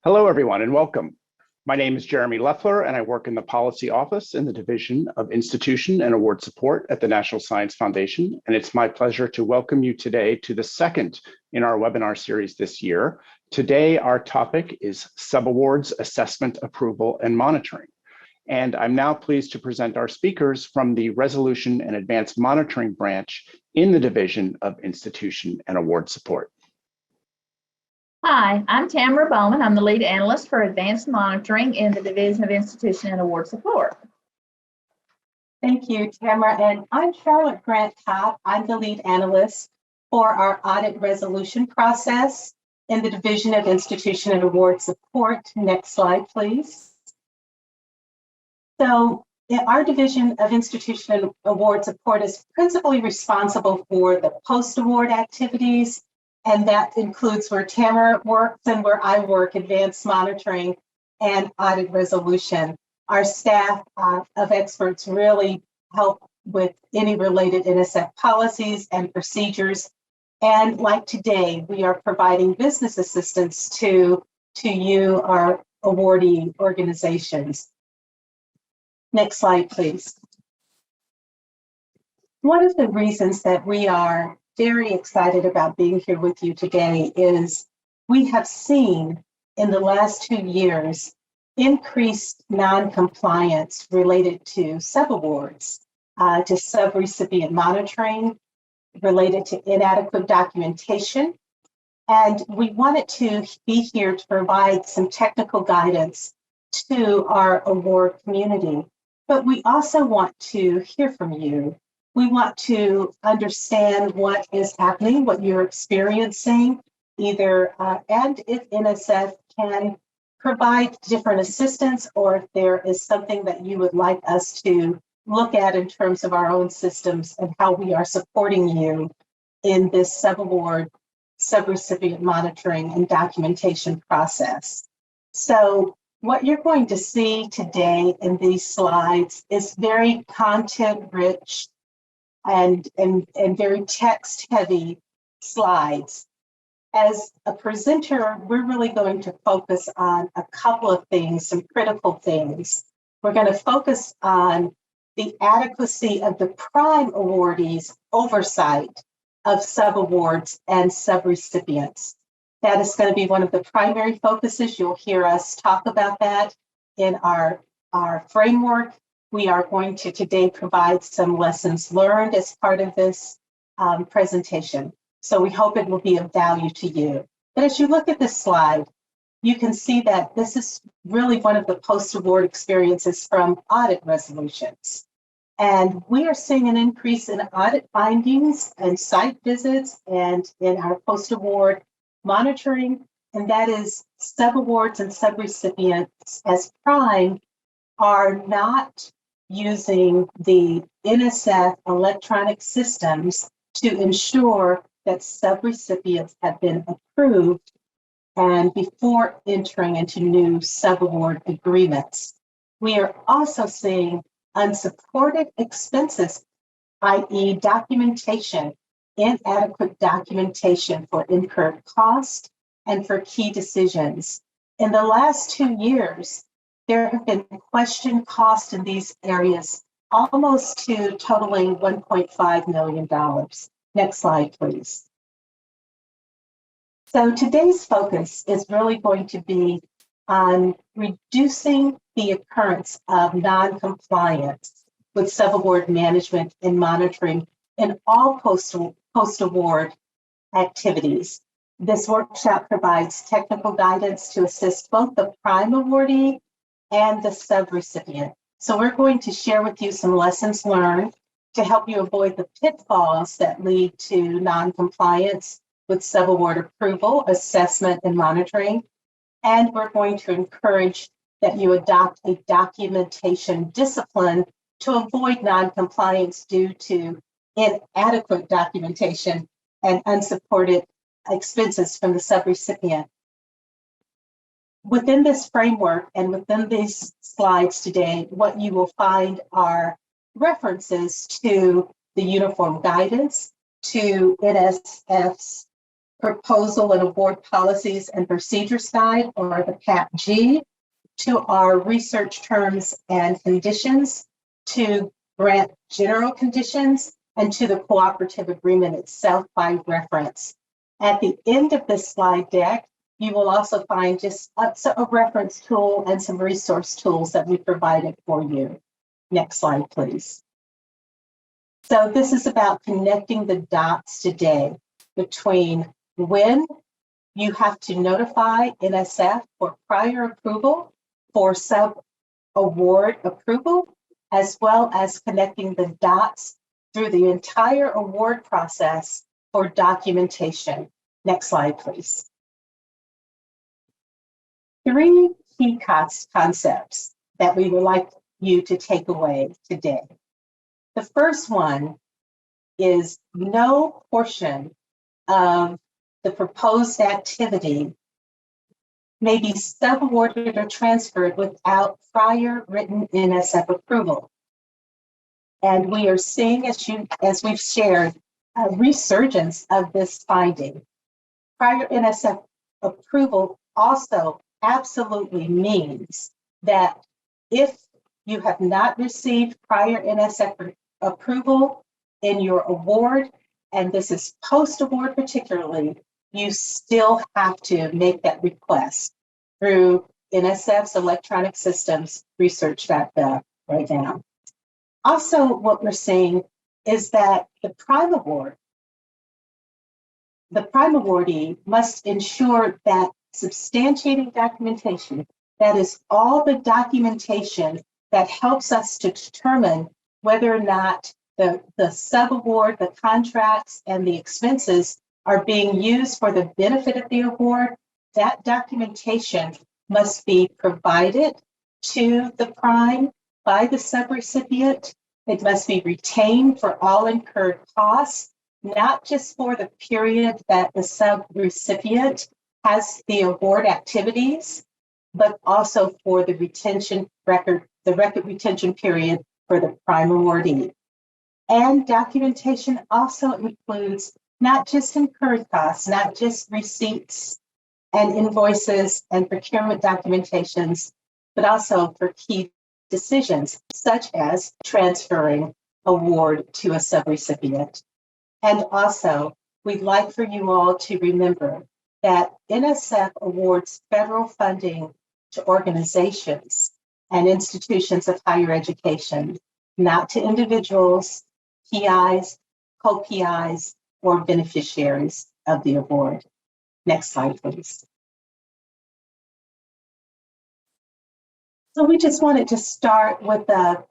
Hello, everyone, and welcome. My name is Jeremy Leffler, and I work in the Policy Office in the Division of Institution and Award Support at the National Science Foundation. And it's my pleasure to welcome you today to the second in our webinar series this year. Today, our topic is Subawards Assessment, Approval, and Monitoring. And I'm now pleased to present our speakers from the Resolution and Advanced Monitoring branch in the Division of Institution and Award Support. Hi, I'm Tamara Bowman. I'm the lead analyst for advanced monitoring in the Division of Institution and Award Support. Thank you, Tamara. And I'm Charlotte Grant Cobb. I'm the lead analyst for our audit resolution process in the Division of Institution and Award Support. Next slide, please. So our Division of Institution and Award Support is principally responsible for the post-award activities, and that includes where Tamara works and where I work, advanced monitoring and audit resolution. Our staff of experts really help with any related NSF policies and procedures. And like today, we are providing business assistance to you, our awardee organizations. Next slide, please. One of the reasons that we are very excited about being here with you today is we have seen in the last 2 years increased non-compliance related to subawards, to subrecipient monitoring, related to inadequate documentation. And we wanted to be here to provide some technical guidance to our award community. But we also want to hear from you. We want to understand what is happening, what you're experiencing, either, and if NSF can provide different assistance, or if there is something that you would like us to look at in terms of our own systems and how we are supporting you in this subaward, subrecipient monitoring and documentation process. So what you're going to see today in these slides is very content-rich and very text-heavy slides. As a presenter, we're really going to focus on a couple of things, some critical things. We're going to focus on the adequacy of the prime awardees' oversight of subawards and subrecipients. That is going to be one of the primary focuses. You'll hear us talk about that in our framework. We are going to today provide some lessons learned as part of this presentation. So we hope it will be of value to you. But as you look at this slide, you can see that this is really one of the post-award experiences from audit resolutions. And we are seeing an increase in audit findings and site visits and in our post-award monitoring, and that is subawards and subrecipients as prime are not using the NSF electronic systems to ensure that subrecipients have been approved and before entering into new subaward agreements. We are also seeing unsupported expenses, i.e. documentation, inadequate documentation for incurred cost and for key decisions. In the last 2 years, there have been question costs in these areas almost to totaling $1.5 million. Next slide, please. So today's focus is really going to be on reducing the occurrence of non-compliance with subaward management and monitoring in all post-award activities. This workshop provides technical guidance to assist both the prime awardee and the subrecipient. So we're going to share with you some lessons learned to help you avoid the pitfalls that lead to non-compliance with subaward approval, assessment, and monitoring. And we're going to encourage that you adopt a documentation discipline to avoid non-compliance due to inadequate documentation and unsupported expenses from the subrecipient. Within this framework and within these slides today, what you will find are references to the uniform guidance, to NSF's Proposal and Award Policies and Procedures Guide, or the PAPG, to our research terms and conditions, to grant general conditions, and to the cooperative agreement itself by reference. At the end of this slide deck, you will also find just a reference tool and some resource tools that we provided for you. Next slide, please. So this is about connecting the dots today between when you have to notify NSF for prior approval for sub-award approval, as well as connecting the dots through the entire award process for documentation. Next slide, please. Three key concepts that we would like you to take away today. The first one is no portion of the proposed activity may be subawarded or transferred without prior written NSF approval. And we are seeing, as we've shared, a resurgence of this finding. Prior NSF approval also absolutely means that if you have not received prior NSF approval in your award, and this is post-award particularly, you still have to make that request through NSF's electronic systems, research.gov right now. Also, what we're seeing is that the prime awardee must ensure that substantiating documentation, that is all the documentation that helps us to determine whether or not the subaward, the contracts, and the expenses are being used for the benefit of the award. That documentation must be provided to the prime by the subrecipient. It must be retained for all incurred costs, not just for the period that the subrecipient has the award activities, but also for the record retention period for the prime awardee. And documentation also includes not just incurred costs, not just receipts and invoices and procurement documentations, but also for key decisions, such as transferring award to a subrecipient. And also, we'd like for you all to remember that NSF awards federal funding to organizations and institutions of higher education, not to individuals, PIs, co-PIs, or beneficiaries of the award. Next slide, please. So we just wanted to start with a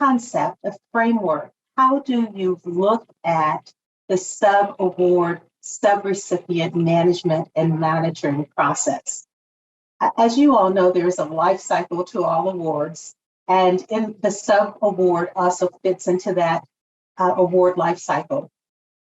concept, a framework. How do you look at the sub-award, subrecipient management and monitoring process? As you all know, there's a life cycle to all awards, and in the sub-award also fits into that award life cycle.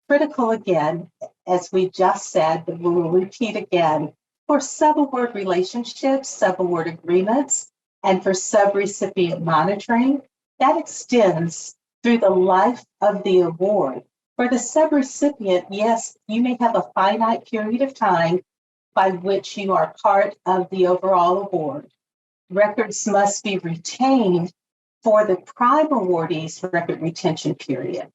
Critical again, as we just said, but we will repeat again, for sub-award relationships, sub-award agreements, and for subrecipient monitoring, that extends through the life of the award. For the subrecipient, yes, you may have a finite period of time by which you are part of the overall award. Records must be retained for the prime awardee's record retention period.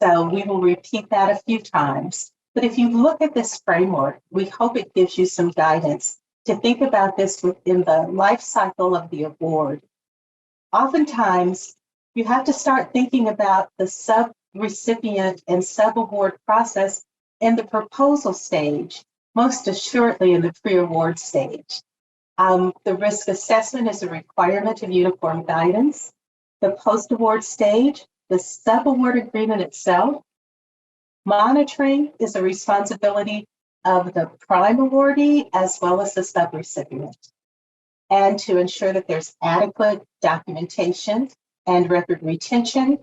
So we will repeat that a few times. But if you look at this framework, we hope it gives you some guidance to think about this within the life cycle of the award. Oftentimes, you have to start thinking about the subrecipient and subaward process in the proposal stage, most assuredly in the pre-award stage. The risk assessment is a requirement of uniform guidance. The post-award stage, the subaward agreement itself. Monitoring is a responsibility of the prime awardee as well as the subrecipient. And to ensure that there's adequate documentation and record retention,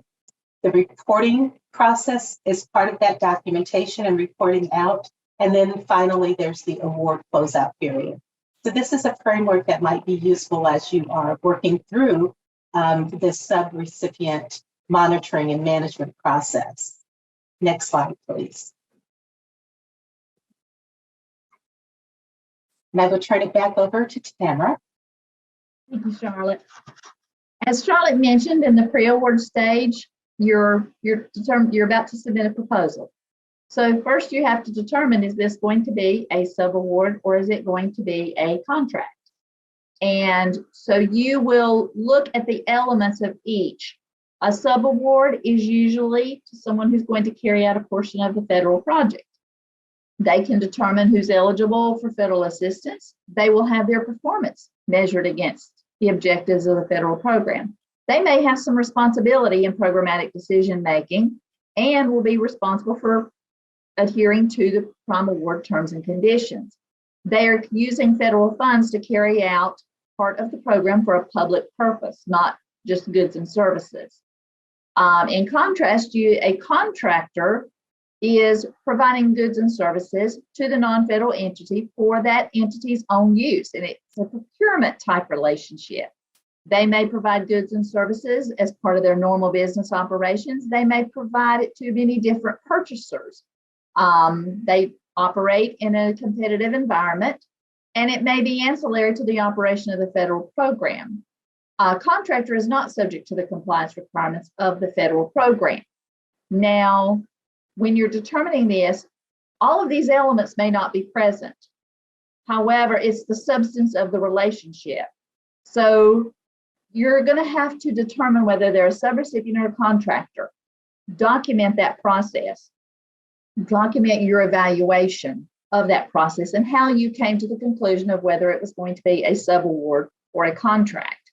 the reporting process is part of that documentation and reporting out. And then finally, there's the award closeout period. So this is a framework that might be useful as you are working through the subrecipient monitoring and management process. Next slide, please. And I will turn it back over to Tamara. Thank you, Charlotte. As Charlotte mentioned, in the pre-award stage, you're about to submit a proposal. So first you have to determine, is this going to be a subaward or is it going to be a contract? And so you will look at the elements of each. A subaward is usually to someone who's going to carry out a portion of the federal project. They can determine who's eligible for federal assistance. They will have their performance measured against the objectives of the federal program. They may have some responsibility in programmatic decision making and will be responsible for adhering to the prime award terms and conditions. They are using federal funds to carry out part of the program for a public purpose, not just goods and services. In contrast, a contractor is providing goods and services to the non-federal entity for that entity's own use, and it's a procurement type relationship. They may provide goods and services as part of their normal business operations. They may provide it to many different purchasers. They operate in a competitive environment, and it may be ancillary to the operation of the federal program. A contractor is not subject to the compliance requirements of the federal program. Now, when you're determining this, all of these elements may not be present. However, it's the substance of the relationship. So you're going to have to determine whether they're a subrecipient or a contractor. Document that process. Document your evaluation of that process and how you came to the conclusion of whether it was going to be a subaward or a contract.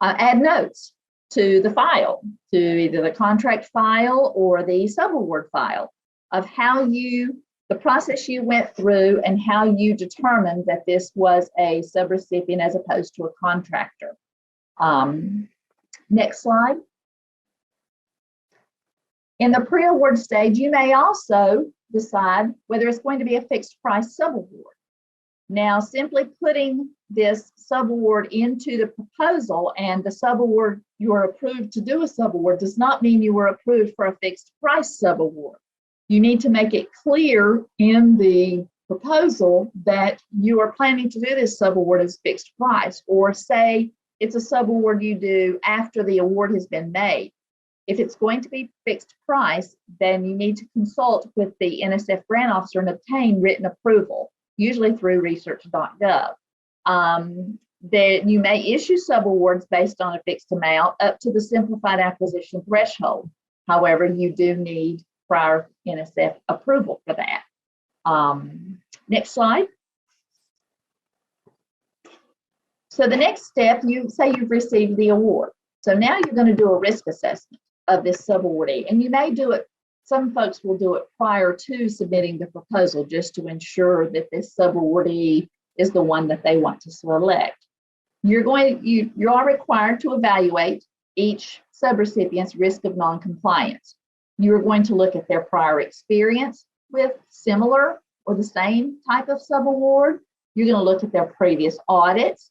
Add notes to the file, to either the contract file or the subaward file, of how the process you went through and how you determined that this was a subrecipient as opposed to a contractor. Next slide. In the pre-award stage, you may also decide whether it's going to be a fixed price subaward. Now, simply putting this subaward into the proposal and the subaward, you are approved to do a subaward, does not mean you were approved for a fixed price subaward. You need to make it clear in the proposal that you are planning to do this subaward as fixed price, or say it's a subaward you do after the award has been made. If it's going to be fixed price, then you need to consult with the NSF grant officer and obtain written approval, usually through research.gov. That you may issue subawards based on a fixed amount up to the simplified acquisition threshold. However, you do need prior NSF approval for that. Next slide. So the next step, you say you've received the award. So now you're going to do a risk assessment of this subawardee, and you may do it, some folks will do it prior to submitting the proposal just to ensure that this subawardee is the one that they want to select. You are required to evaluate each subrecipient's risk of noncompliance. You're going to look at their prior experience with similar or the same type of subaward. You're going to look at their previous audits.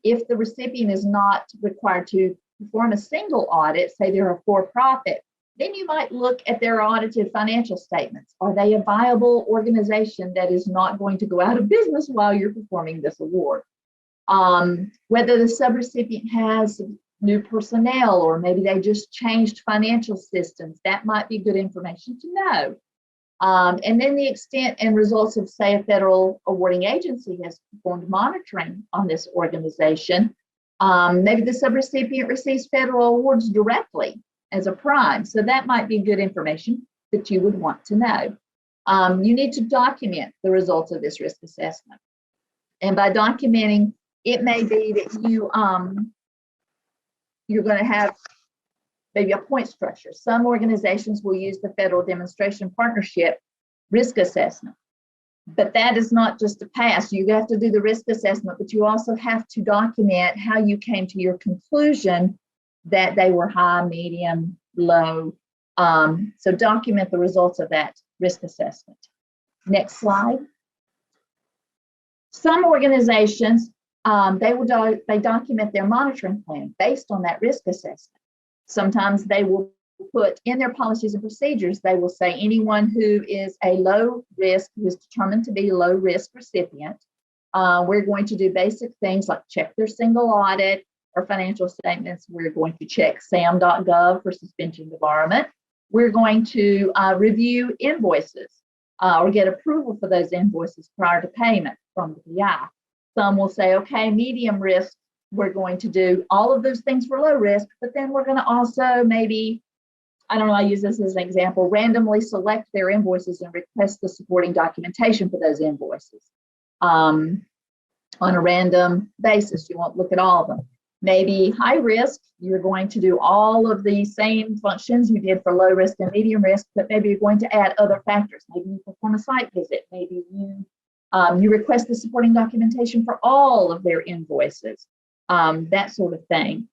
If the recipient is not required to perform a single audit, say they're a for-profit, then you might look at their audited financial statements. Are they a viable organization that is not going to go out of business while you're performing this award? Whether the subrecipient has new personnel, or maybe they just changed financial systems, that might be good information to know. And then the extent and results of, say, a federal awarding agency has performed monitoring on this organization. Maybe the subrecipient receives federal awards directly as a prime. So that might be good information that you would want to know. You need to document the results of this risk assessment. And by documenting, it may be that you're going to have maybe a point structure. Some organizations will use the Federal Demonstration Partnership risk assessment. But that is not just a pass. You have to do the risk assessment, but you also have to document how you came to your conclusion that they were high, medium, low. So document the results of that risk assessment. Next slide. Some organizations, they document their monitoring plan based on that risk assessment. Sometimes they will put in their policies and procedures, they will say anyone who is a low risk, who is determined to be a low risk recipient, We're going to do basic things like check their single audit or financial statements. We're going to check sam.gov for suspension debarment. We're going to review invoices or get approval for those invoices prior to payment from the PI. Some will say, okay, medium risk, we're going to do all of those things for low risk, but then we're going to also maybe, I don't know, I use this as an example, randomly select their invoices and request the supporting documentation for those invoices on a random basis. You won't look at all of them. Maybe high risk, you're going to do all of the same functions you did for low risk and medium risk, but maybe you're going to add other factors. Maybe you perform a site visit. Maybe you request the supporting documentation for all of their invoices, that sort of thing.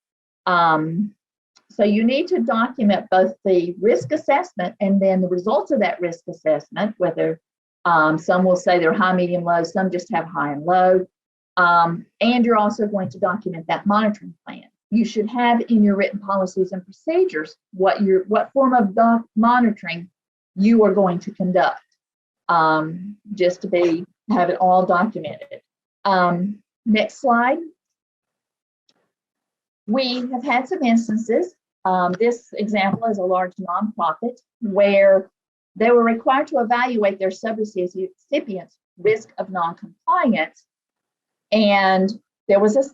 So you need to document both the risk assessment and then the results of that risk assessment, whether some will say they're high, medium, low, some just have high and low. And you're also going to document that monitoring plan. You should have in your written policies and procedures what form of monitoring you are going to conduct, just to have it all documented. Next slide. We have had some instances. This example is a large nonprofit where they were required to evaluate their subrecipients' risk of noncompliance, and there was a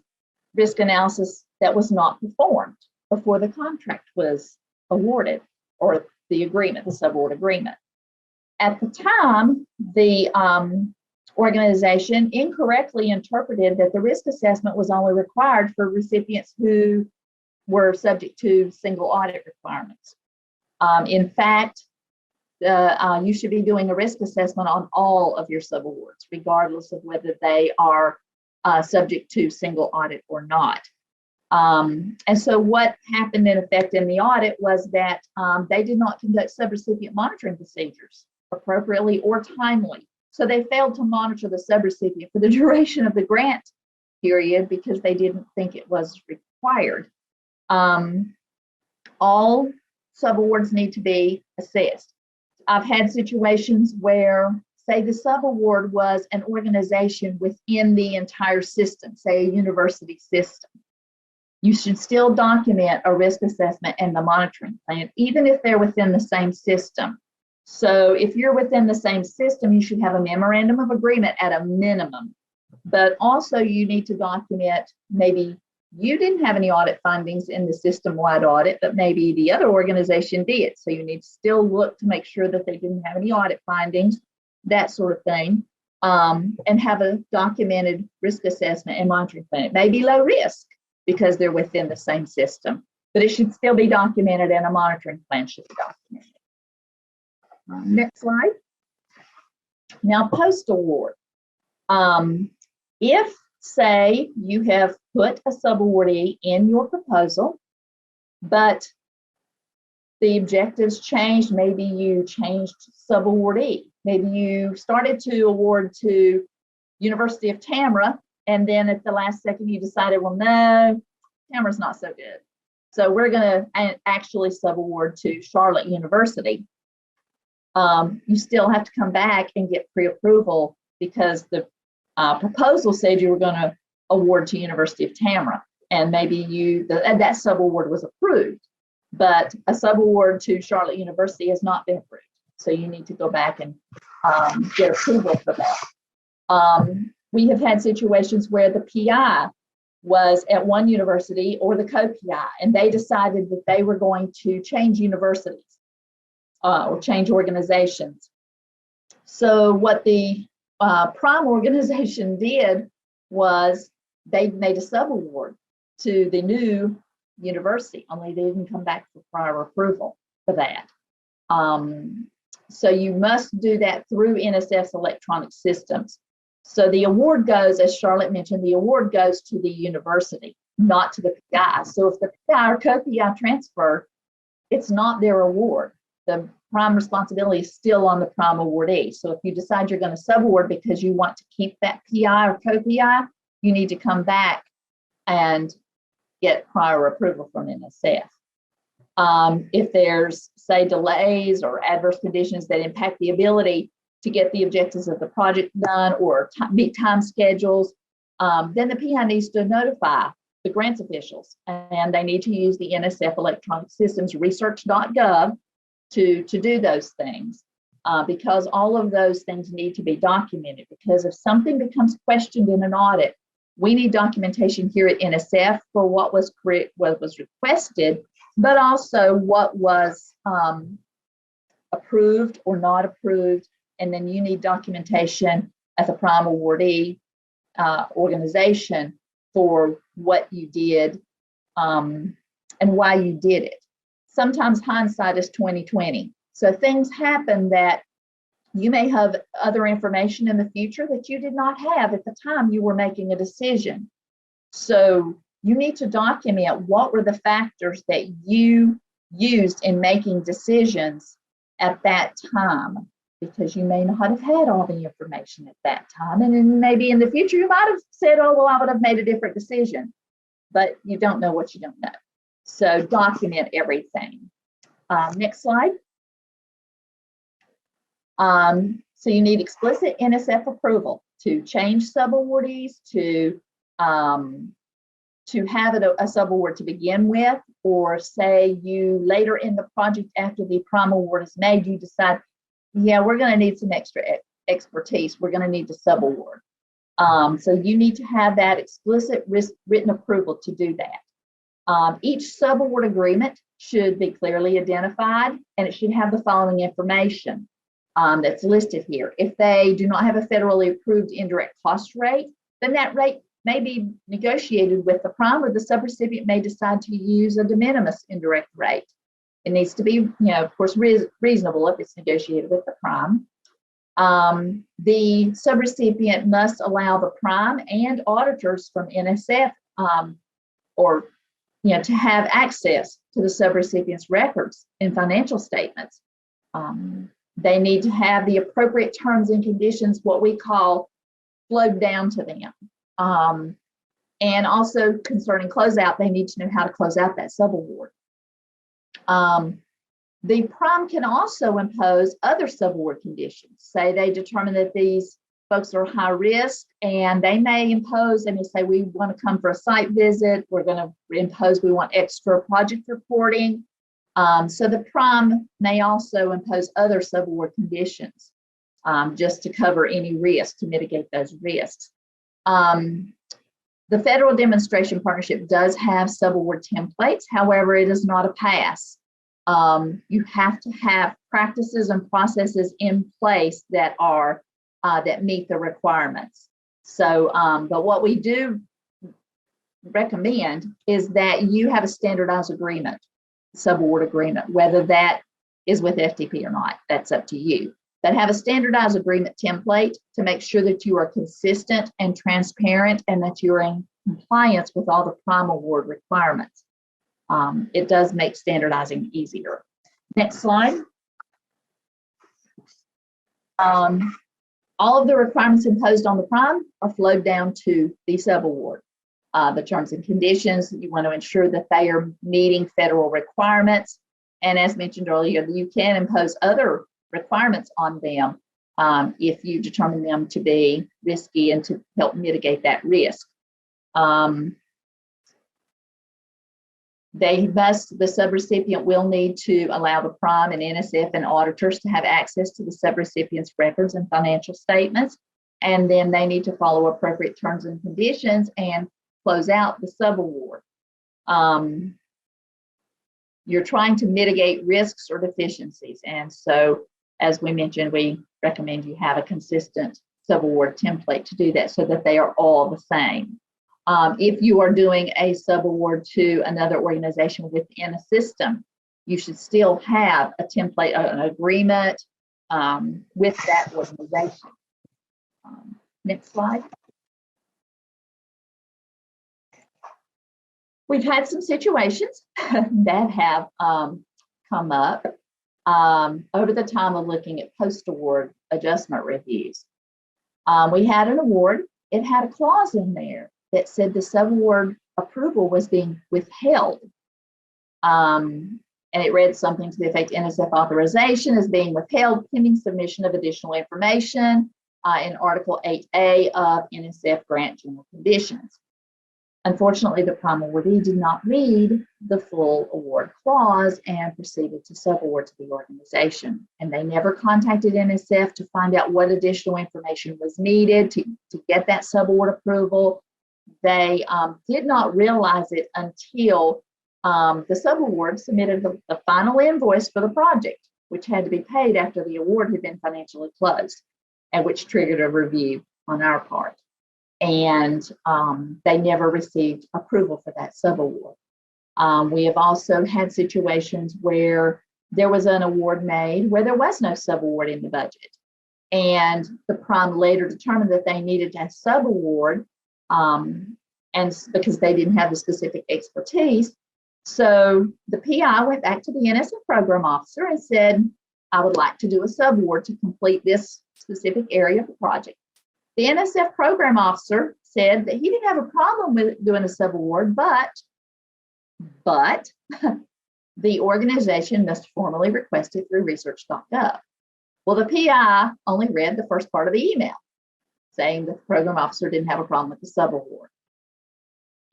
risk analysis that was not performed before the contract was awarded, or the agreement, the subaward agreement. At the time, the organization incorrectly interpreted that the risk assessment was only required for recipients who were subject to single audit requirements. In fact, you should be doing a risk assessment on all of your subawards, regardless of whether they are subject to single audit or not. And so what happened in effect in the audit was that they did not conduct subrecipient monitoring procedures appropriately or timely. So they failed to monitor the subrecipient for the duration of the grant period because they didn't think it was required. All subawards need to be assessed. I've had situations where, say, the subaward was an organization within the entire system, say a university system. You should still document a risk assessment and the monitoring plan, even if they're within the same system. So if you're within the same system, you should have a memorandum of agreement at a minimum. But also you need to document, maybe you didn't have any audit findings in the system-wide audit, but maybe the other organization did. So you need to still look to make sure that they didn't have any audit findings, that sort of thing, and have a documented risk assessment and monitoring plan. It may be low risk because they're within the same system, but it should still be documented, and a monitoring plan should be documented. Next slide. Now, post-award. If, say, you have put a subawardee in your proposal, but the objectives changed, maybe you changed subawardee, maybe you started to award to University of Tamra, and then at the last second you decided, well, no, Tamra's not so good. So we're going to actually subaward to Charlotte University. You still have to come back and get pre-approval because the proposal said you were going to award to University of Tamra, and maybe that subaward was approved, but a subaward to Charlotte University has not been approved. So you need to go back and get approval for that. We have had situations where the PI was at one university or the co-PI, and they decided that they were going to change universities or change organizations. So what the prime organization did was they made a subaward to the new university, only they didn't come back for prior approval for that. So you must do that through NSF's electronic systems. So the award goes, as Charlotte mentioned, the award goes to the university, not to the PI. So if the PI or co-PI transfer, it's not their award. The prime responsibility is still on the prime awardee. So if you decide you're going to subaward because you want to keep that PI or co-PI, you need to come back and get prior approval from NSF. If there's, say, delays or adverse conditions that impact the ability to get the objectives of the project done or meet time schedules, then the PI needs to notify the grants officials, and they need to use the NSF electronic systems research.gov to do those things, because all of those things need to be documented, because if something becomes questioned in an audit, we need documentation here at NSF for what was requested, but also what was approved or not approved. And then you need documentation as a prime awardee organization for what you did and why you did it. Sometimes hindsight is 20/20. So things happen that you may have other information in the future that you did not have at the time you were making a decision. So you need to document what were the factors that you used in making decisions at that time, because you may not have had all the information at that time. And then maybe in the future, you might have said, oh, well, I would have made a different decision, but you don't know what you don't know. So document everything. Next slide. So you need explicit NSF approval to change subawardees, to have a subaward to begin with, or say you later in the project after the prime award is made, you decide, yeah, we're going to need some extra expertise. We're going to need the subaward. So you need to have that explicit written approval to do that. Each subaward agreement should be clearly identified, and it should have the following information that's listed here. If they do not have a federally approved indirect cost rate, then that rate may be negotiated with the prime, or the subrecipient may decide to use a de minimis indirect rate. It needs to be, of course, reasonable if it's negotiated with the prime. The subrecipient must allow the prime and auditors from NSF to have access to the subrecipient's records and financial statements. They need to have the appropriate terms and conditions, what we call flowed down to them. And also concerning closeout, they need to know how to close out that subaward. The prime can also impose other subaward conditions. Say they determine that these folks are high risk, and they may say, we want to come for a site visit. We're going to impose, we want extra project reporting. So the prime may also impose other subaward conditions just to cover any risk, to mitigate those risks. The Federal Demonstration Partnership does have subaward templates. However, it is not a pass. You have to have practices and processes in place that are that meet the requirements. So, but what we do recommend is that you have a standardized agreement, subaward agreement, whether that is with FTP or not. That's up to you. But have a standardized agreement template to make sure that you are consistent and transparent, and that you are in compliance with all the prime award requirements. It does make standardizing easier. Next slide. All of the requirements imposed on the prime are flowed down to the subaward. The terms and conditions, you want to ensure that they are meeting federal requirements. And as mentioned earlier, you can impose other requirements on them if you determine them to be risky and to help mitigate that risk. The subrecipient will need to allow the prime and NSF and auditors to have access to the subrecipient's records and financial statements. And then they need to follow appropriate terms and conditions and close out the subaward. You're trying to mitigate risks or deficiencies. And so, as we mentioned, we recommend you have a consistent subaward template to do that so that they are all the same. If you are doing a subaward to another organization within a system, you should still have a template, an agreement with that organization. Next slide. We've had some situations that have come up over the time of looking at post-award adjustment reviews. We had an award. It had a clause in there that said the subaward approval was being withheld. And it read something to the effect NSF authorization is being withheld pending submission of additional information in Article 8A of NSF grant general conditions. Unfortunately, the prime awardee did not read the full award clause and proceeded to subaward to the organization. And they never contacted NSF to find out what additional information was needed to get that subaward approval. They did not realize it until the subaward submitted the final invoice for the project, which had to be paid after the award had been financially closed, and which triggered a review on our part. And they never received approval for that subaward. We have also had situations where there was an award made where there was no subaward in the budget. And the prime later determined that they needed a subaward and because they didn't have the specific expertise. So the PI went back to the NSF program officer and said, I would like to do a subaward to complete this specific area of the project. The NSF program officer said that he didn't have a problem with doing a subaward, but the organization must formally request it through research.gov. Well, the PI only read the first part of the email saying that the program officer didn't have a problem with the subaward.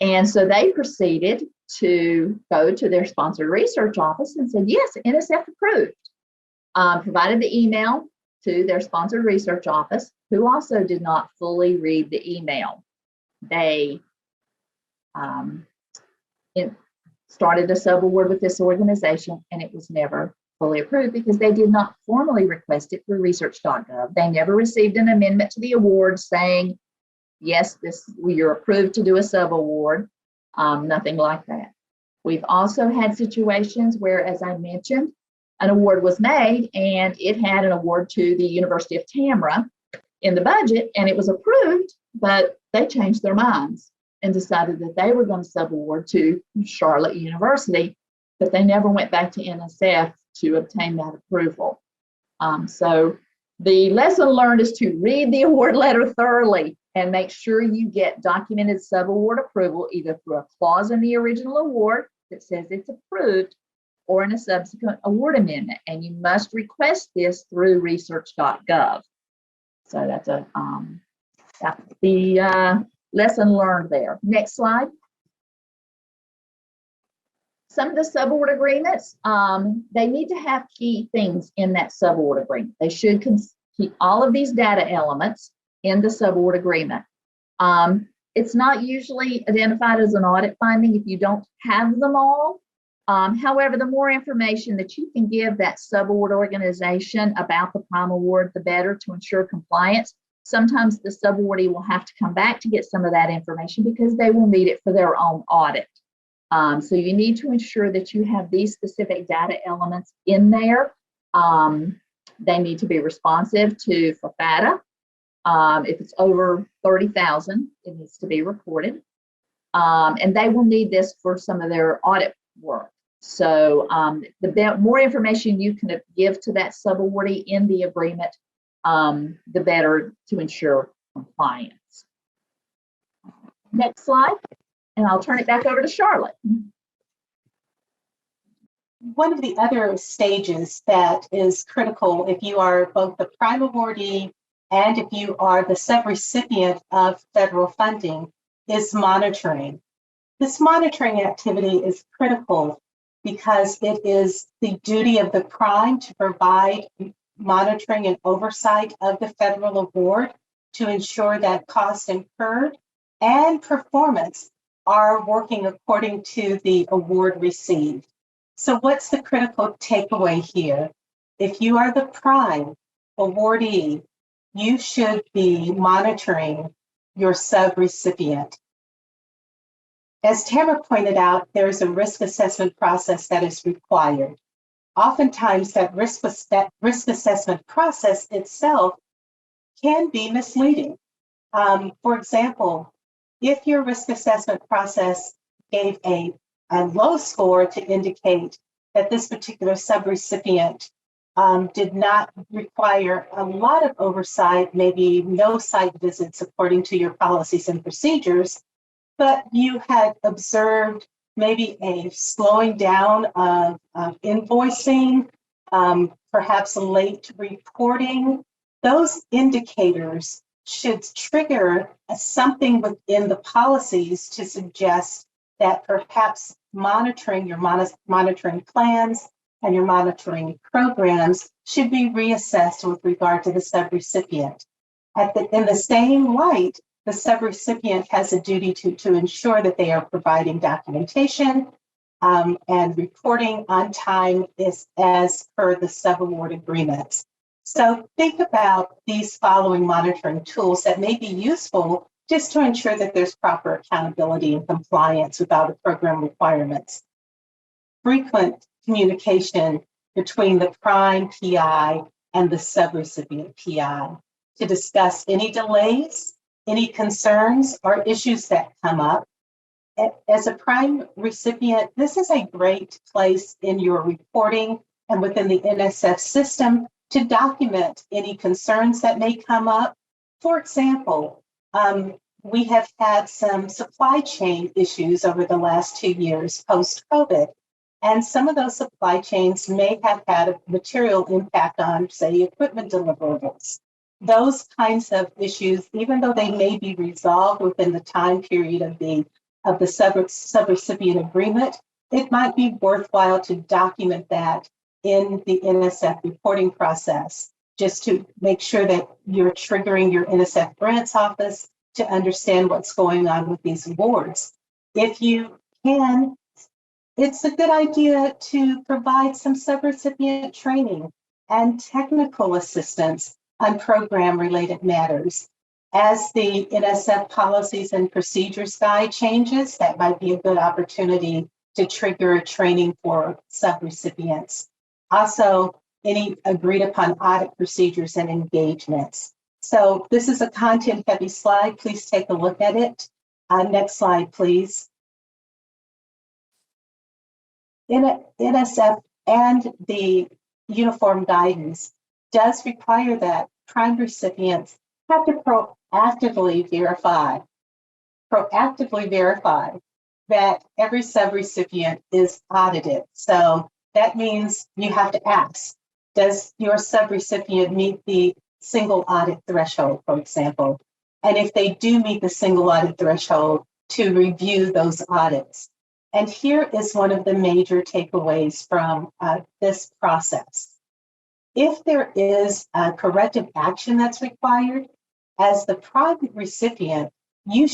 And so they proceeded to go to their sponsored research office and said, yes, NSF approved. Provided the email to their sponsored research office, who also did not fully read the email. They started a subaward with this organization, and it was never fully approved because they did not formally request it through research.gov. They never received an amendment to the award saying, yes, you're approved to do a subaward. Nothing like that. We've also had situations where, as I mentioned, an award was made and it had an award to the University of Tamra in the budget, and it was approved, but they changed their minds and decided that they were going to subaward to Charlotte University, but they never went back to NSF to obtain that approval. So the lesson learned is to read the award letter thoroughly and make sure you get documented subaward approval either through a clause in the original award that says it's approved or in a subsequent award amendment. And you must request this through research.gov. So that's the lesson learned there. Next slide. Some of the subaward agreements, they need to have key things in that subaward agreement. They should keep all of these data elements in the subaward agreement. It's not usually identified as an audit finding if you don't have them all. However, the more information that you can give that subaward organization about the prime award, the better to ensure compliance. Sometimes the subawardee will have to come back to get some of that information because they will need it for their own audit. So you need to ensure that you have these specific data elements in there. They need to be responsive to FAFATA. If it's over 30,000, it needs to be reported. And they will need this for some of their audit work. So the more information you can give to that subawardee in the agreement, the better to ensure compliance. Next slide, and I'll turn it back over to Charlotte. One of the other stages that is critical if you are both the prime awardee and if you are the subrecipient of federal funding is monitoring. This monitoring activity is critical because it is the duty of the prime to provide monitoring and oversight of the federal award to ensure that costs incurred and performance are working according to the award received. So what's the critical takeaway here? If you are the prime awardee, you should be monitoring your subrecipient. As Tamara pointed out, there is a risk assessment process that is required. Oftentimes, that risk assessment process itself can be misleading. For example, if your risk assessment process gave a low score to indicate that this particular subrecipient did not require a lot of oversight, maybe no site visits according to your policies and procedures, but you had observed maybe a slowing down of invoicing, perhaps late reporting. Those indicators should trigger something within the policies to suggest that perhaps monitoring your monitoring plans and your monitoring programs should be reassessed with regard to the subrecipient. In the same light, the subrecipient has a duty to ensure that they are providing documentation and reporting on time as per the subaward agreements. So think about these following monitoring tools that may be useful just to ensure that there's proper accountability and compliance with all the program requirements. Frequent communication between the prime PI and the subrecipient PI to discuss any delays, any concerns, or issues that come up. As a prime recipient, this is a great place in your reporting and within the NSF system to document any concerns that may come up. For example, we have had some supply chain issues over the last 2 years post-COVID, and some of those supply chains may have had a material impact on, say, equipment deliverables. Those kinds of issues, even though they may be resolved within the time period of the subrecipient agreement, it might be worthwhile to document that in the NSF reporting process, just to make sure that you're triggering your NSF grants office to understand what's going on with these awards. If you can, it's a good idea to provide some subrecipient training and technical assistance on program-related matters. As the NSF policies and procedures guide changes, that might be a good opportunity to trigger training for subrecipients. Also, any agreed upon audit procedures and engagements. So this is a content-heavy slide. Please take a look at it. Next slide, please. NSF and the uniform guidance does require that prime recipients have to proactively verify that every subrecipient is audited. So that means you have to ask, does your subrecipient meet the single audit threshold, for example? And if they do meet the single audit threshold, to review those audits. And here is one of the major takeaways from this process. If there is a corrective action that's required, as the prime recipient, you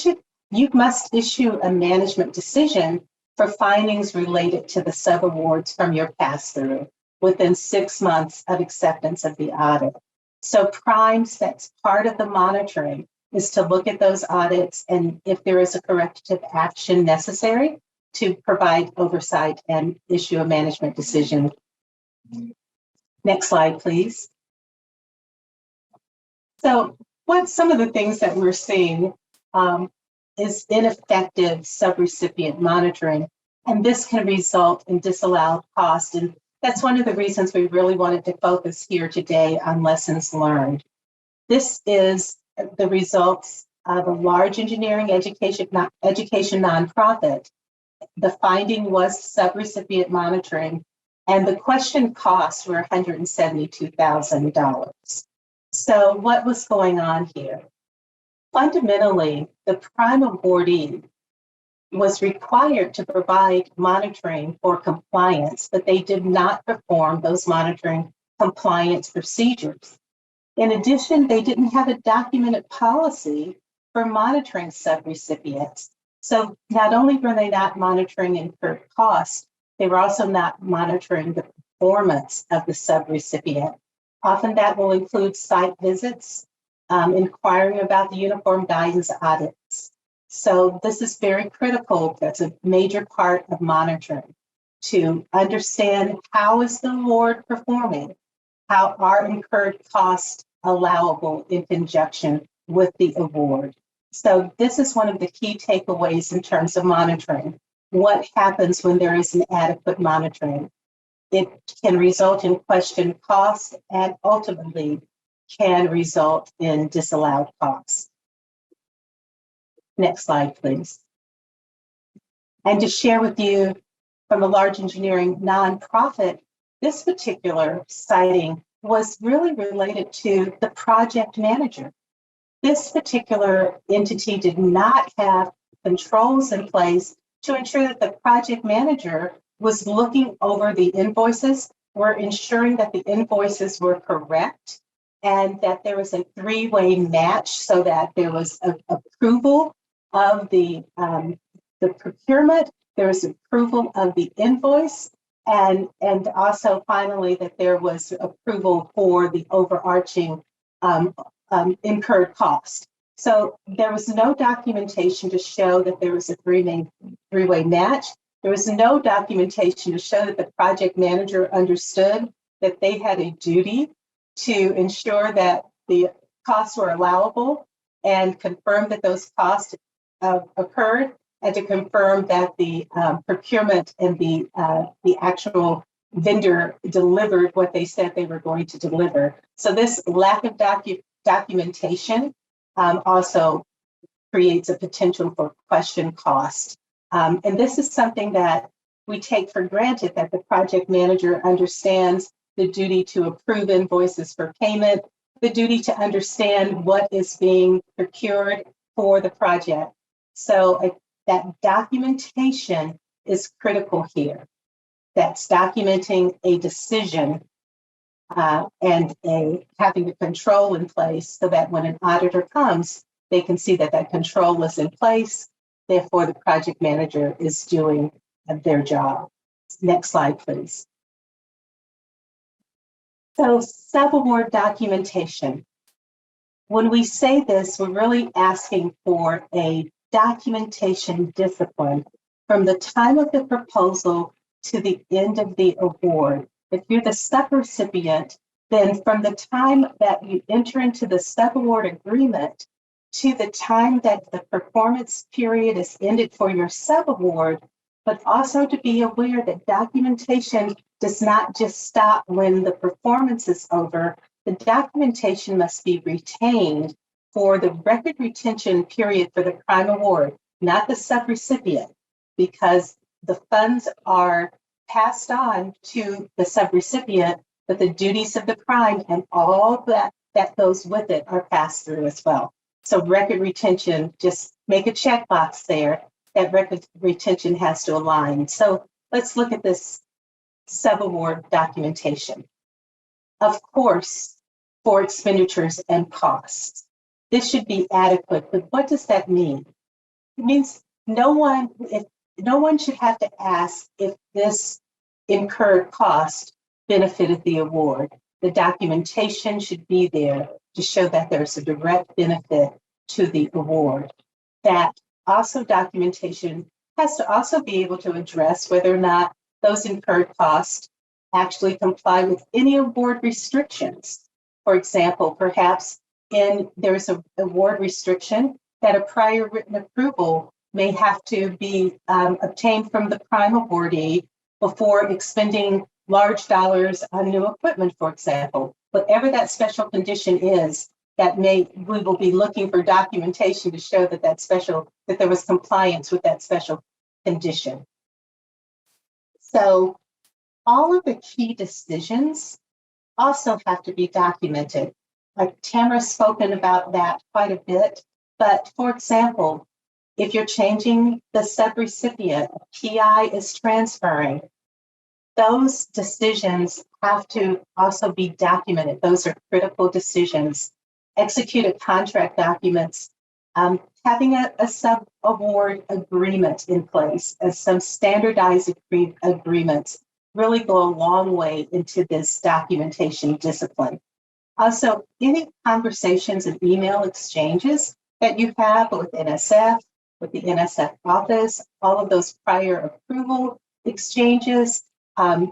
must issue a management decision for findings related to the subawards from your pass-through within 6 months of acceptance of the audit. So primes, that's part of the monitoring, is to look at those audits and if there is a corrective action necessary, to provide oversight and issue a management decision. Next slide, please. So what some of the things that we're seeing is ineffective subrecipient monitoring, and this can result in disallowed cost. And that's one of the reasons we really wanted to focus here today on lessons learned. This is the results of a large engineering education nonprofit. The finding was subrecipient monitoring, and the question costs were $172,000. So what was going on here? Fundamentally, the prime awardee was required to provide monitoring for compliance, but they did not perform those monitoring compliance procedures. In addition, they didn't have a documented policy for monitoring subrecipients. So not only were they not monitoring incurred costs, they were also not monitoring the performance of the subrecipient. Often that will include site visits, inquiring about the uniform guidance audits. So this is very critical. That's a major part of monitoring, to understand how is the award performing, how are incurred costs allowable in conjunction with the award. So this is one of the key takeaways in terms of monitoring. What happens when there is inadequate monitoring? It can result in questioned costs and ultimately can result in disallowed costs. Next slide, please. And to share with you from a large engineering nonprofit, this particular citing was really related to the project manager. This particular entity did not have controls in place to ensure that the project manager was looking over the invoices, were ensuring that the invoices were correct, and that there was a three-way match so that there was approval of the procurement, there was approval of the invoice, and also finally that there was approval for the overarching incurred cost. So there was no documentation to show that there was a three-way match. There was no documentation to show that the project manager understood that they had a duty to ensure that the costs were allowable and confirm that those costs occurred, and to confirm that the procurement and the actual vendor delivered what they said they were going to deliver. So this lack of documentation also creates a potential for question cost. And this is something that we take for granted, that the project manager understands the duty to approve invoices for payment, the duty to understand what is being procured for the project. So that documentation is critical here. That's documenting a decision and having the control in place so that when an auditor comes, they can see that that control is in place. Therefore, the project manager is doing their job. Next slide, please. So subaward documentation. When we say this, we're really asking for a documentation discipline from the time of the proposal to the end of the award. If you're the subrecipient, then from the time that you enter into the subaward agreement to the time that the performance period is ended for your subaward, but also to be aware that documentation does not just stop when the performance is over. The documentation must be retained for the record retention period for the prime award, not the subrecipient, because the funds are passed on to the subrecipient, but the duties of the prime and all that goes with it are passed through as well. So record retention, just make a checkbox there, that record retention has to align. So let's look at this subaward documentation. Of course, for expenditures and costs, this should be adequate, but what does that mean? It means no one should have to ask if this incurred cost benefited the award. The documentation should be there to show that there's a direct benefit to the award. That also documentation has to also be able to address whether or not those incurred costs actually comply with any award restrictions. For example, perhaps there's an award restriction that a prior written approval may have to be obtained from the prime awardee before expending large dollars on new equipment, for example. Whatever that special condition is, we will be looking for documentation to show that that there was compliance with that special condition. So all of the key decisions also have to be documented. Like Tamara's spoken about that quite a bit, but for example, if you're changing the subrecipient, PI is transferring, those decisions have to also be documented. Those are critical decisions. Executed contract documents, having a sub-award agreement in place, as some standardized agreements really go a long way into this documentation discipline. Also, any conversations and email exchanges that you have with NSF, with the NSF office, all of those prior approval exchanges,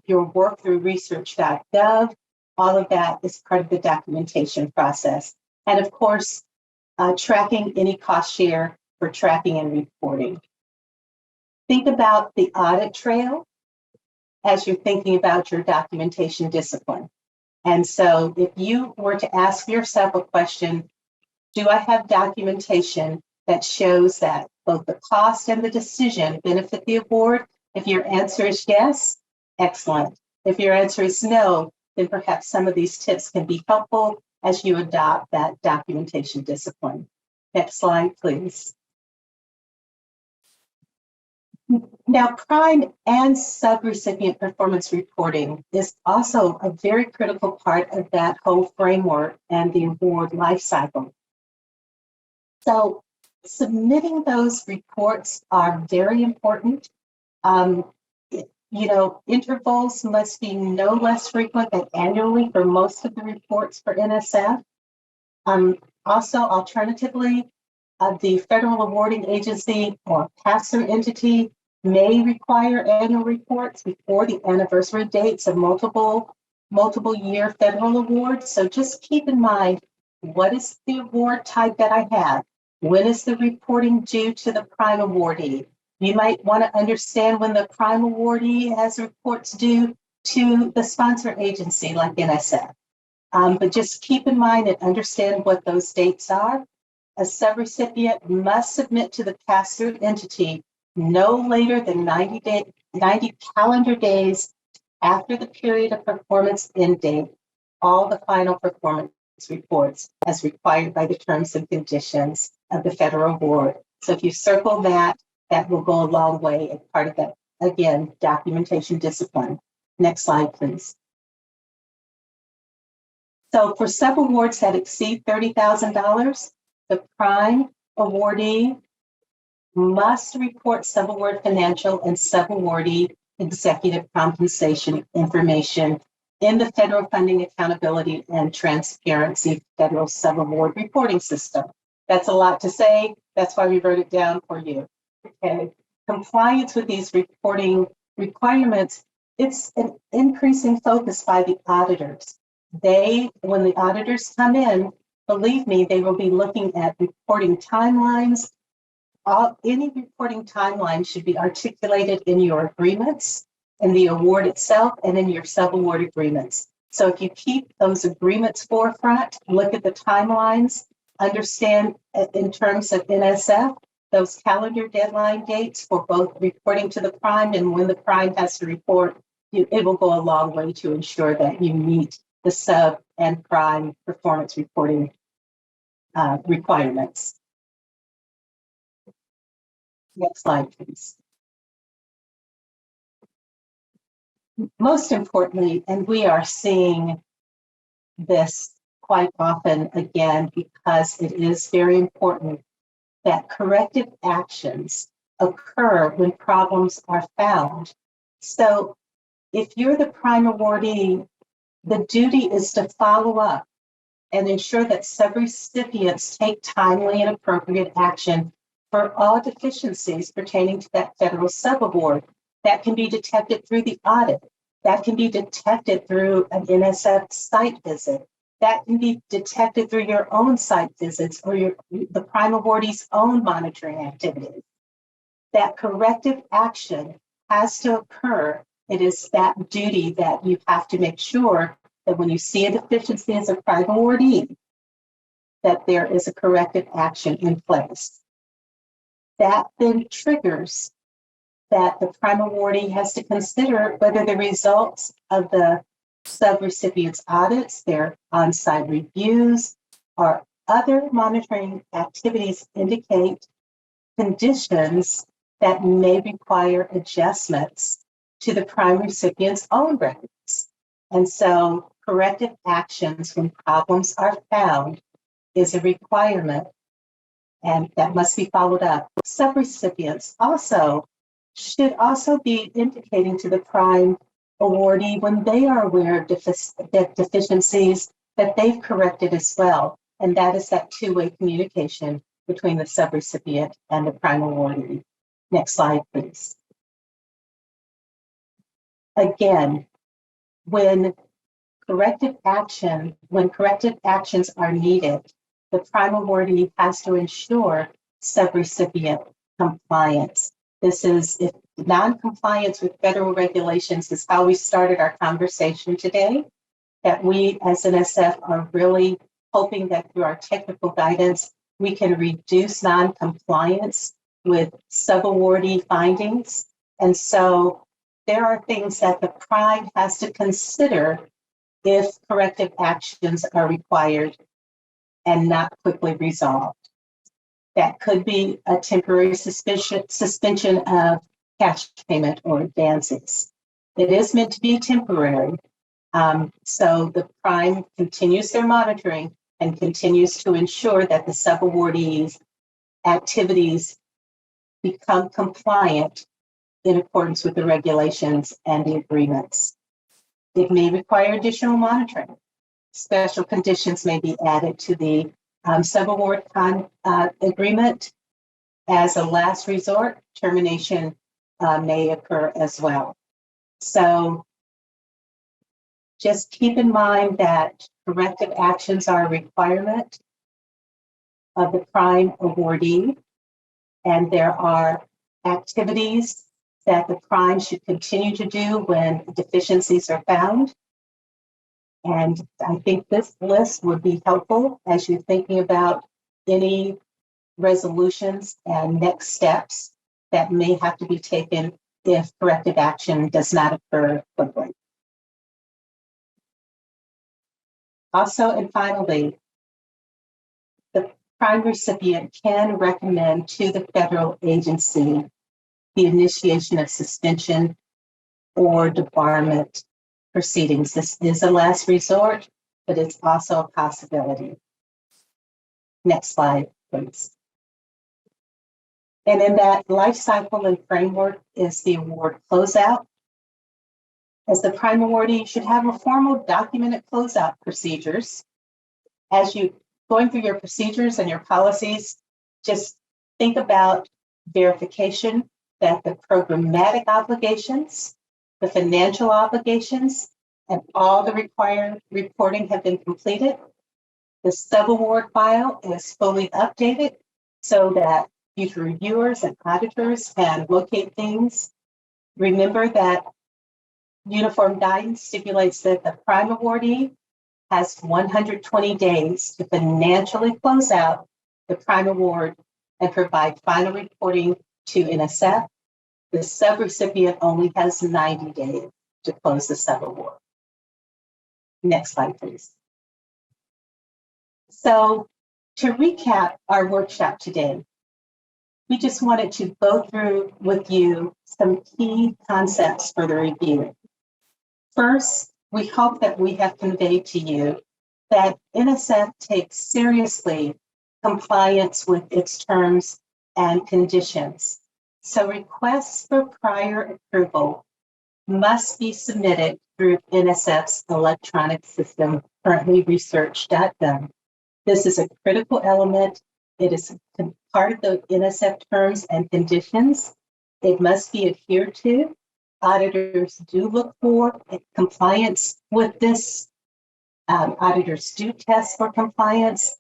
your work through research.gov, all of that is part of the documentation process. And of course, tracking any cost share for tracking and reporting. Think about the audit trail as you're thinking about your documentation discipline. And so if you were to ask yourself a question, do I have documentation that shows that both the cost and the decision benefit the award. If your answer is yes, excellent. If your answer is no, then perhaps some of these tips can be helpful as you adopt that documentation discipline. Next slide, please. Now, prime and subrecipient performance reporting is also a very critical part of that whole framework and the award lifecycle. So submitting those reports are very important. Intervals must be no less frequent than annually for most of the reports for NSF. Also, alternatively, the federal awarding agency or pass-through entity may require annual reports before the anniversary dates of multiple year federal awards. So just keep in mind, what is the award type that I have? When is the reporting due to the prime awardee? You might want to understand when the prime awardee has reports due to the sponsor agency like NSF. But just keep in mind and understand what those dates are. A subrecipient must submit to the pass-through entity no later than 90 calendar days after the period of performance end date, all the final performance reports as required by the terms and conditions of the federal award. So if you circle that, that will go a long way as part of that, again, documentation discipline. Next slide, please. So for subawards that exceed $30,000, the prime awardee must report subaward financial and subawardee executive compensation information in the Federal Funding Accountability and Transparency Federal Subaward Reporting System. That's a lot to say. That's why we wrote it down for you. Okay. Compliance with these reporting requirements, it's an increasing focus by the auditors. When the auditors come in, believe me, they will be looking at reporting timelines. Any reporting timeline should be articulated in your agreements, in the award itself, and in your subaward agreements. So if you keep those agreements forefront, look at the timelines, understand in terms of NSF, those calendar deadline dates for both reporting to the prime and when the prime has to report, it will go a long way to ensure that you meet the sub and prime performance reporting requirements. Next slide, please. Most importantly, and we are seeing this quite often again because it is very important that corrective actions occur when problems are found. So if you're the prime awardee, the duty is to follow up and ensure that subrecipients take timely and appropriate action for all deficiencies pertaining to that federal subaward. That can be detected through the audit. That can be detected through an NSF site visit. That can be detected through your own site visits or the prime awardee's own monitoring activities. That corrective action has to occur. It is that duty that you have to make sure that when you see a deficiency as a prime awardee, that there is a corrective action in place. That then triggers that the prime awardee has to consider whether the results of the subrecipients audits, their on-site reviews, or other monitoring activities indicate conditions that may require adjustments to the prime recipient's own records. And so corrective actions when problems are found is a requirement, and that must be followed up. Subrecipients should also be indicating to the prime awardee when they are aware of deficiencies that they've corrected as well. And that is that two-way communication between the subrecipient and the prime awardee. Next slide, please. Again, when corrective actions are needed, the prime awardee has to ensure subrecipient compliance. This is if non-compliance with federal regulations is how we started our conversation today, that we as NSF are really hoping that through our technical guidance We can reduce non-compliance with subawardee findings. And so there are things that the prime has to consider if corrective actions are required and not quickly resolved. That could be a temporary suspension of cash payment or advances. It is meant to be temporary. So the prime continues their monitoring and continues to ensure that the subawardees' activities become compliant in accordance with the regulations and the agreements. It may require additional monitoring. Special conditions may be added to the subaward agreement. As a last resort, termination may occur as well. So just keep in mind that corrective actions are a requirement of the prime awardee, and there are activities that the prime should continue to do when deficiencies are found. And I think this list would be helpful as you're thinking about any resolutions and next steps that may have to be taken if corrective action does not occur quickly. Also, and finally, the prime recipient can recommend to the federal agency the initiation of suspension or debarment proceedings. This is a last resort, but it's also a possibility. Next slide, please. And in that life cycle and framework is the award closeout. As the prime awardee, you should have a formal documented closeout procedures. As you going through your procedures and your policies, just think about verification that the programmatic obligations, the financial obligations, and all the required reporting have been completed. The subaward file is fully updated so that future reviewers and auditors can locate things. Remember that uniform guidance stipulates that the prime awardee has 120 days to financially close out the prime award and provide final reporting to NSF. The subrecipient only has 90 days to close the subaward. Next slide, please. So to recap our workshop today, we just wanted to go through with you some key concepts for the review. First, we hope that we have conveyed to you that NSF takes seriously compliance with its terms and conditions. So requests for prior approval must be submitted through NSF's electronic system, currently research.gov. This is a critical element. It is part of the NSF terms and conditions. It must be adhered to. Auditors do look for compliance with this. Auditors do test for compliance.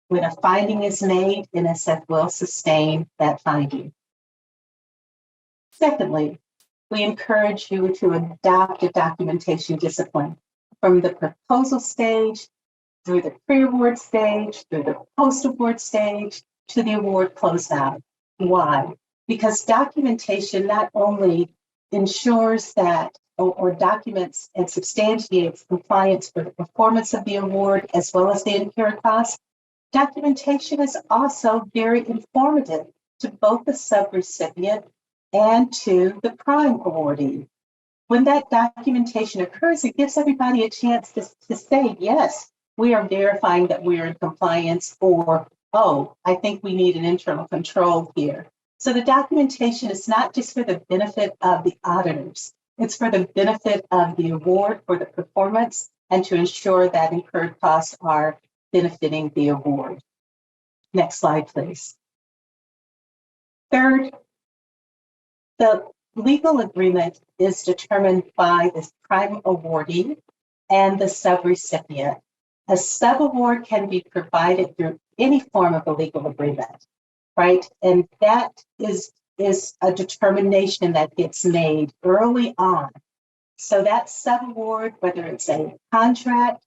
When a finding is made, NSF will sustain that finding. Secondly, we encourage you to adopt a documentation discipline from the proposal stage, through the pre-award stage, through the post-award stage, to the award closeout. Why? Because documentation not only ensures that or documents and substantiates compliance for the performance of the award as well as the incurred costs, documentation is also very informative to both the subrecipient and to the prime awardee. When that documentation occurs, it gives everybody a chance to say, yes, we are verifying that we are in compliance, or, oh, I think we need an internal control here. So the documentation is not just for the benefit of the auditors, it's for the benefit of the award, for the performance, and to ensure that incurred costs are benefiting the award. Next slide, please. Third, the legal agreement is determined by the prime awardee and the subrecipient. A subaward can be provided through any form of a legal agreement, right? And that is a determination that gets made early on. So that subaward, whether it's a contract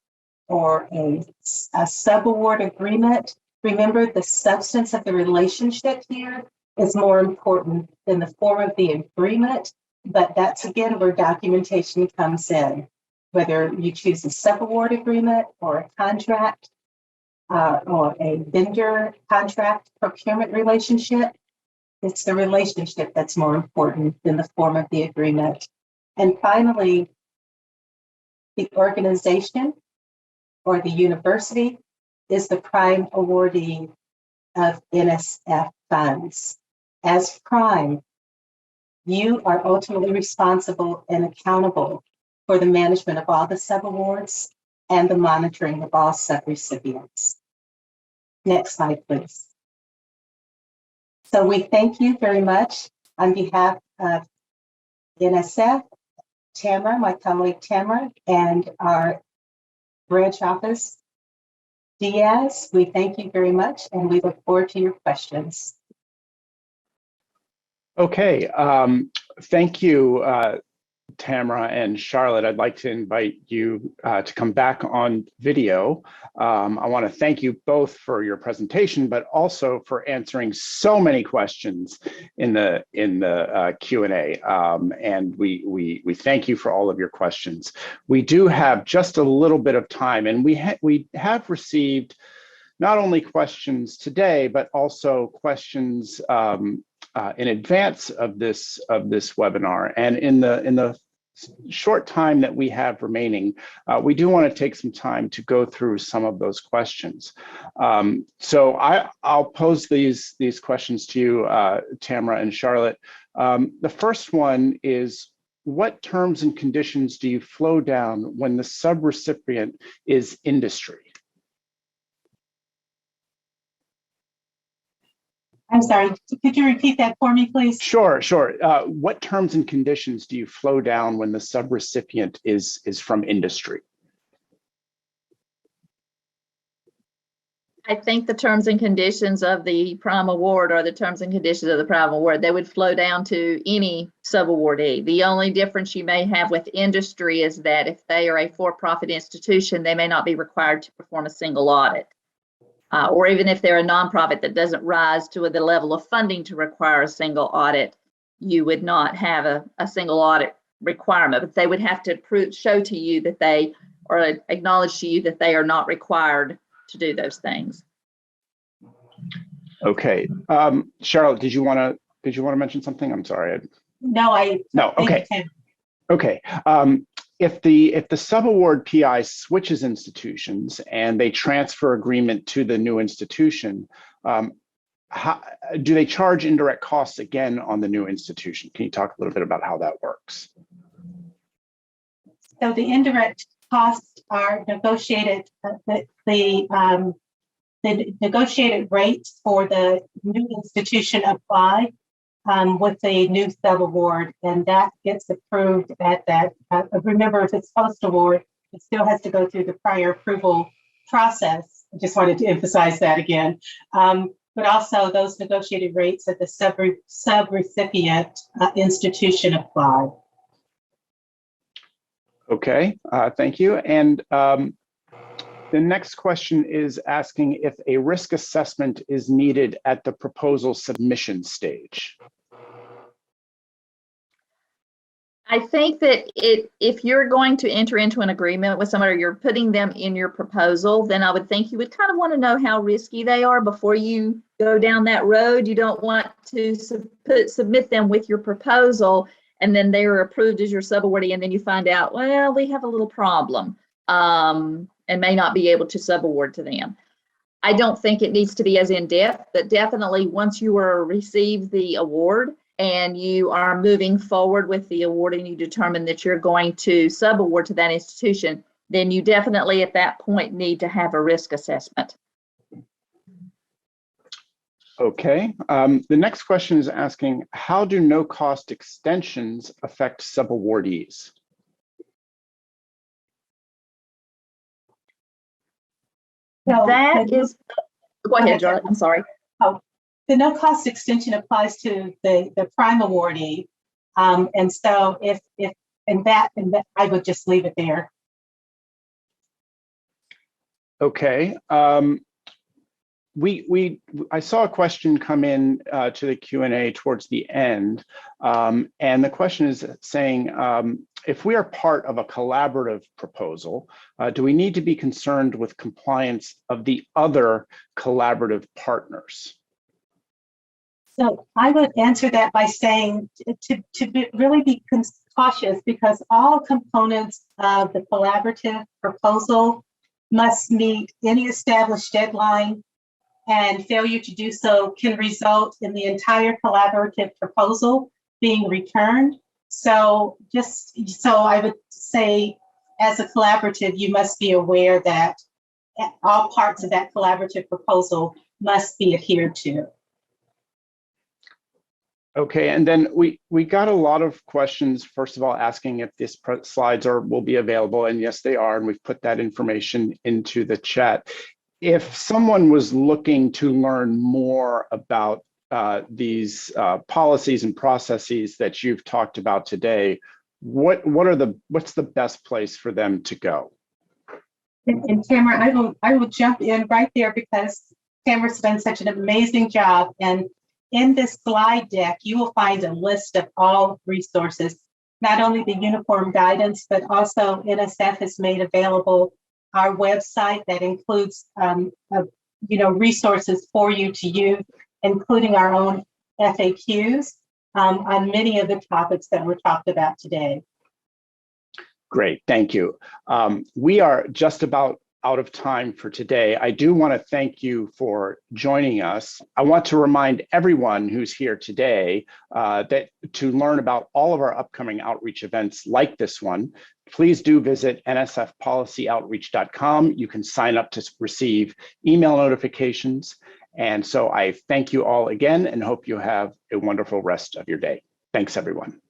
or a subaward agreement, Remember, the substance of the relationship here is more important than the form of the agreement, but that's again where documentation comes in. Whether you choose a subaward agreement or a contract or a vendor contract procurement relationship, it's the relationship that's more important than the form of the agreement. And finally, the organization or the university is the prime awardee of NSF funds. As prime, you are ultimately responsible and accountable for the management of all the subawards and the monitoring of all subrecipients. Next slide, please. So we thank you very much on behalf of NSF, Tamara, my colleague Tamara, and our branch office, Diaz. We thank you very much, and we look forward to your questions. Okay, thank you, Tamara and Charlotte. I'd like to invite you to come back on video. I want to thank you both for your presentation, but also for answering so many questions in the Q&A. And we thank you for all of your questions. We do have just a little bit of time, and we have received not only questions today, but also questions in advance of this webinar. And in the short time that we have remaining, we do want to take some time to go through some of those questions. So I'll pose these questions to you, Tamara and Charlotte. The first one is, what terms and conditions do you flow down when the subrecipient is industry? I'm sorry, could you repeat that for me, please? Sure. What terms and conditions do you flow down when the subrecipient is from industry? I think the terms and conditions of the prime award are the terms and conditions of the prime award. They would flow down to any subawardee. The only difference you may have with industry is that if they are a for-profit institution, they may not be required to perform a single audit. Or even if they're a nonprofit that doesn't rise to the level of funding to require a single audit, you would not have a single audit requirement, but they would have to show to you that they, or acknowledge to you that they are not required to do those things. Okay, Charlotte, did you want to mention something? I'm sorry. No. Okay. If the subaward PI switches institutions and they transfer agreement to the new institution, how do they charge indirect costs again on the new institution? Can you talk a little bit about how that works? So the indirect costs are negotiated. The negotiated rates for the new institution apply with the new subaward, and that gets approved at that. Remember, if it's post-award, it still has to go through the prior approval process. I just wanted to emphasize that again. But also those negotiated rates at the subrecipient institution apply. Okay, thank you. And the next question is asking if a risk assessment is needed at the proposal submission stage. I think that if you're going to enter into an agreement with somebody, or you're putting them in your proposal, then I would think you would kind of want to know how risky they are before you go down that road. You don't want to submit them with your proposal and then they are approved as your subawardee, and then you find out, well, we have a little problem and may not be able to subaward to them. I don't think it needs to be as in-depth, but definitely once you receive the award and you are moving forward with the award and you determine that you're going to subaward to that institution, then you definitely at that point need to have a risk assessment. Okay, the next question is asking, how do no-cost extensions affect subawardees? So that is, go ahead, Charlotte, I'm sorry. Oh, the no-cost extension applies to the prime awardee. And so if that, I would just leave it there. Okay. I saw a question come in to the Q&A towards the end, and the question is saying, if we are part of a collaborative proposal, do we need to be concerned with compliance of the other collaborative partners? So I would answer that by saying really be cautious, because all components of the collaborative proposal must meet any established deadline, and failure to do so can result in the entire collaborative proposal being returned. So I would say, as a collaborative, you must be aware that all parts of that collaborative proposal must be adhered to. Okay, and then we got a lot of questions, first of all, asking if these slides will be available, and yes, they are, and we've put that information into the chat. If someone was looking to learn more about these policies and processes that you've talked about today, what's the best place for them to go? And Tamara, I will jump in right there, because Tamara's done such an amazing job. And in this slide deck, you will find a list of all resources, not only the uniform guidance, but also NSF has made available our website that includes resources for you to use, including our own FAQs on many of the topics that were talked about today. Great, thank you. We are just about out of time for today. I do want to thank you for joining us. I want to remind everyone who's here today that to learn about all of our upcoming outreach events like this one, please do visit nsfpolicyoutreach.com. You can sign up to receive email notifications. And so I thank you all again and hope you have a wonderful rest of your day. Thanks, everyone.